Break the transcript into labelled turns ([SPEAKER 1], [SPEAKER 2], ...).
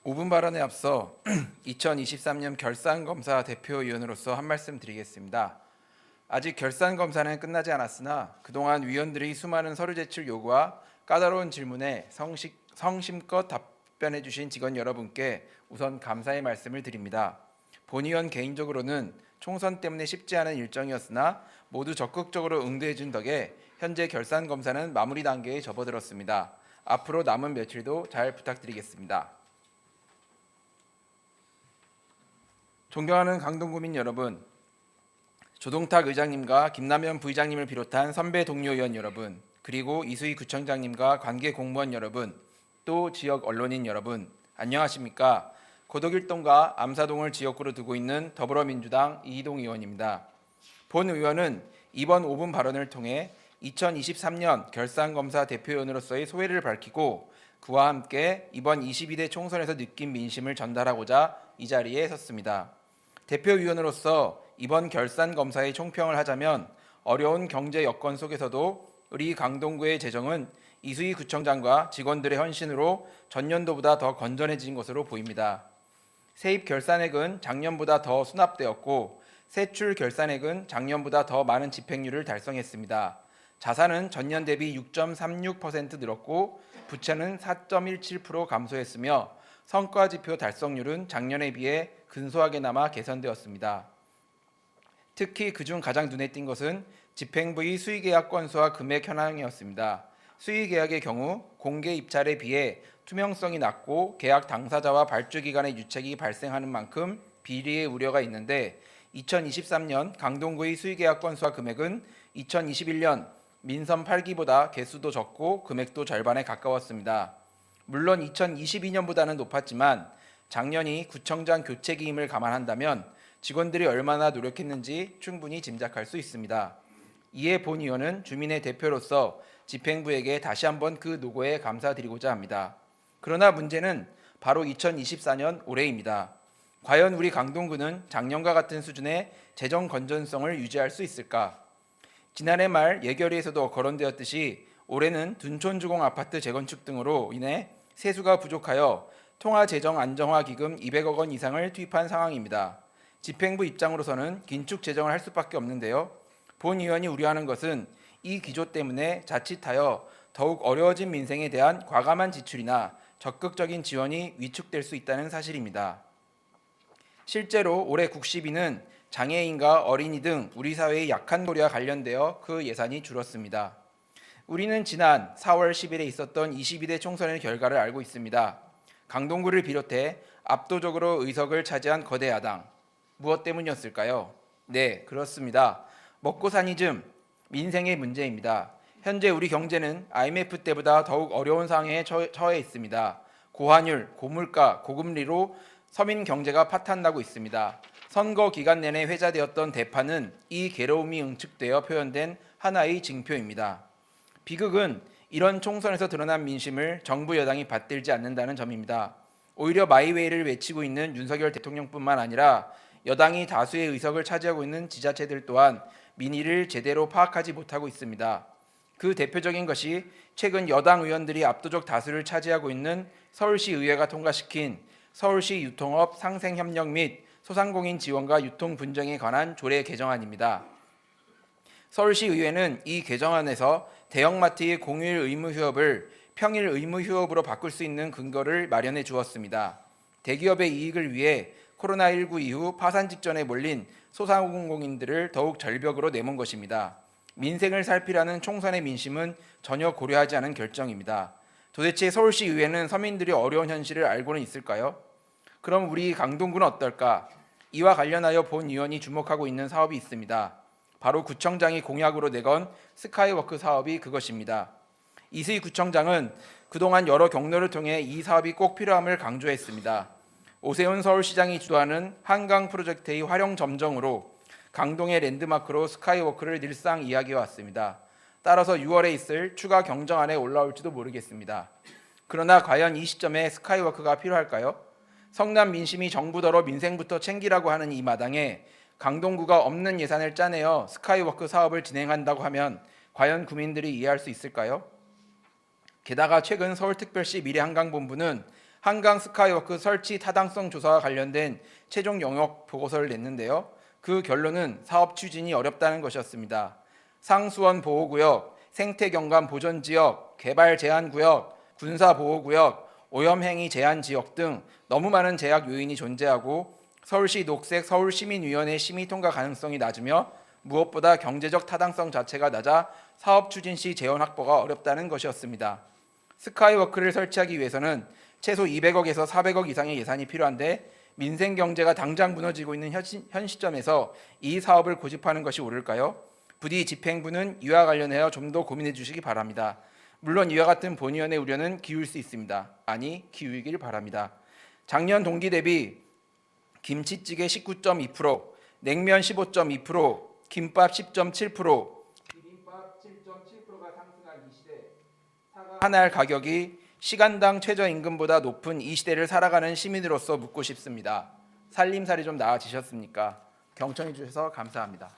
[SPEAKER 1] 5분 발언에 앞서 2023년 결산검사 대표위원으로서 한 말씀 드리겠습니다. 아직 결산검사는 끝나지 않았으나 그동안 위원들이 수많은 서류 제출 요구와 까다로운 질문에 성심껏 답변해 주신 직원 여러분께 우선 감사의 말씀을 드립니다. 본 의원 개인적으로는 총선 때문에 쉽지 않은 일정이었으나 모두 적극적으로 응대해 준 덕에 현재 결산검사는 마무리 단계에 접어들었습니다. 앞으로 남은 며칠도 잘 부탁드리겠습니다. 존경하는 강동구민 여러분, 조동탁 의장님과 김남현 부의장님을 비롯한 선배 동료 의원 여러분, 그리고 이수희 구청장님과 관계 공무원 여러분, 또 지역 언론인 여러분, 안녕하십니까? 고덕일동과 암사동을 지역구로 두고 있는 더불어민주당 이희동 의원입니다. 본 의원은 이번 5분 발언을 통해 2023년 결산검사 대표위원으로서의 소회를 밝히고 그와 함께 이번 22대 총선에서 느낀 민심을 전달하고자 이 자리에 섰습니다. 대표위원으로서 이번 결산검사의 총평을 하자면 어려운 경제 여건 속에서도 우리 강동구의 재정은 이수희 구청장과 직원들의 헌신으로 전년도보다 더 건전해진 것으로 보입니다. 세입 결산액은 작년보다 더 수납되었고 세출 결산액은 작년보다 더 많은 집행률을 달성했습니다. 자산은 전년 대비 6.36% 늘었고 부채는 4.17% 감소했으며 성과지표 달성률은 작년에 비해 근소하게나마 개선되었습니다. 특히 그중 가장 눈에 띈 것은 집행부의 수의계약 건수와 금액 현황이었습니다. 수의계약의 경우 공개 입찰에 비해 투명성이 낮고 계약 당사자와 발주기관의 유책이 발생하는 만큼 비리의 우려가 있는데 2023년 강동구의 수의계약 건수와 금액은 2021년 민선 8기보다 개수도 적고 금액도 절반에 가까웠습니다. 물론 2022년보다는 높았지만 작년이 구청장 교체 기임을 감안한다면 직원들이 얼마나 노력했는지 충분히 짐작할 수 있습니다. 이에 본 의원은 주민의 대표로서 집행부에게 다시 한번 그 노고에 감사드리고자 합니다. 그러나 문제는 바로 2024년 올해입니다. 과연 우리 강동구는 작년과 같은 수준의 재정 건전성을 유지할 수 있을까? 지난해 말 예결위에서도 거론되었듯이 올해는 둔촌주공 아파트 재건축 등으로 인해 세수가 부족하여 통화재정안정화기금 200억 원 이상을 투입한 상황입니다. 집행부 입장으로서는 긴축 재정을 할 수밖에 없는데요. 본 의원이 우려하는 것은 이 기조 때문에 자칫하여 더욱 어려워진 민생에 대한 과감한 지출이나 적극적인 지원이 위축될 수 있다는 사실입니다. 실제로 올해 국시비는 장애인과 어린이 등 우리 사회의 약한 고리와 관련되어 그 예산이 줄었습니다. 우리는 지난 4월 10일에 있었던 22대 총선의 결과를 알고 있습니다. 강동구를 비롯해 압도적으로 의석을 차지한 거대 야당. 무엇 때문이었을까요? 네, 그렇습니다. 먹고사니즘, 민생의 문제입니다. 현재 우리 경제는 IMF 때보다 더욱 어려운 상황에 처해 있습니다. 고환율, 고물가, 고금리로 서민 경제가 파탄나고 있습니다. 선거 기간 내내 회자되었던 대파는 이 괴로움이 응축되어 표현된 하나의 징표입니다. 비극은 이런 총선에서 드러난 민심을 정부 여당이 받들지 않는다는 점입니다. 오히려 마이웨이를 외치고 있는 윤석열 대통령뿐만 아니라 여당이 다수의 의석을 차지하고 있는 지자체들 또한 민의를 제대로 파악하지 못하고 있습니다. 그 대표적인 것이 최근 여당 의원들이 압도적 다수를 차지하고 있는 서울시 의회가 통과시킨 서울시 유통업 상생협력 및 소상공인 지원과 유통 분쟁에 관한 조례 개정안입니다. 서울시 의회는 이 개정안에서 대형마트의 공휴일 의무 휴업을 평일 의무 휴업으로 바꿀 수 있는 근거를 마련해 주었습니다. 대기업의 이익을 위해 코로나19 이후 파산 직전에 몰린 소상공인들을 더욱 절벽으로 내몬 것입니다. 민생을 살피라는 총선의 민심은 전혀 고려하지 않은 결정입니다. 도대체 서울시 의회는 서민들이 어려운 현실을 알고는 있을까요? 그럼 우리 강동구는 어떨까? 이와 관련하여 본 의원이 주목하고 있는 사업이 있습니다. 바로 구청장이 공약으로 내건 스카이워크 사업이 그것입니다. 이수희 구청장은 그동안 여러 경로를 통해 이 사업이 꼭 필요함을 강조했습니다. 오세훈 서울시장이 주도하는 한강 프로젝트의 활용 점정으로 강동의 랜드마크로 스카이워크를 늘상 이야기해 왔습니다. 따라서 6월에 있을 추가 경정안에 올라올지도 모르겠습니다. 그러나 과연 이 시점에 스카이워크가 필요할까요? 성남 민심이 정부더러 민생부터 챙기라고 하는 이 마당에 강동구가 없는 예산을 짜내어 스카이워크 사업을 진행한다고 하면 과연 국민들이 이해할 수 있을까요? 게다가 최근 서울특별시 미래한강본부는 한강 스카이워크 설치 타당성 조사와 관련된 최종 영역 보고서를 냈는데요. 그 결론은 사업 추진이 어렵다는 것이었습니다. 상수원 보호구역, 생태경관 보전지역, 개발 제한구역, 군사보호구역, 오염행위 제한지역 등 너무 많은 제약 요인이 존재하고 서울시 녹색 서울시민위원회 심의 통과 가능성이 낮으며 무엇보다 경제적 타당성 자체가 낮아 사업 추진 시 재원 확보가 어렵다는 것이었습니다. 스카이워크를 설치하기 위해서는 최소 200억에서 400억 이상의 예산이 필요한데 민생 경제가 당장 무너지고 있는 현 시점에서 이 사업을 고집하는 것이 옳을까요? 부디 집행부는 이와 관련하여 좀 더 고민해 주시기 바랍니다. 물론 이와 같은 본의원의 우려는 기울 수 있습니다. 아니, 기울길 바랍니다. 작년 동기 대비 김치찌개 19.2%, 냉면 15.2%, 김밥 10.7%, 비빔밥 7.7%가 상승한 이 시대, 사과 한 알 가격이 시간당 최저임금보다 높은 이 시대를 살아가는 시민으로서 묻고 싶습니다. 살림살이 좀 나아지셨습니까? 경청해 주셔서 감사합니다.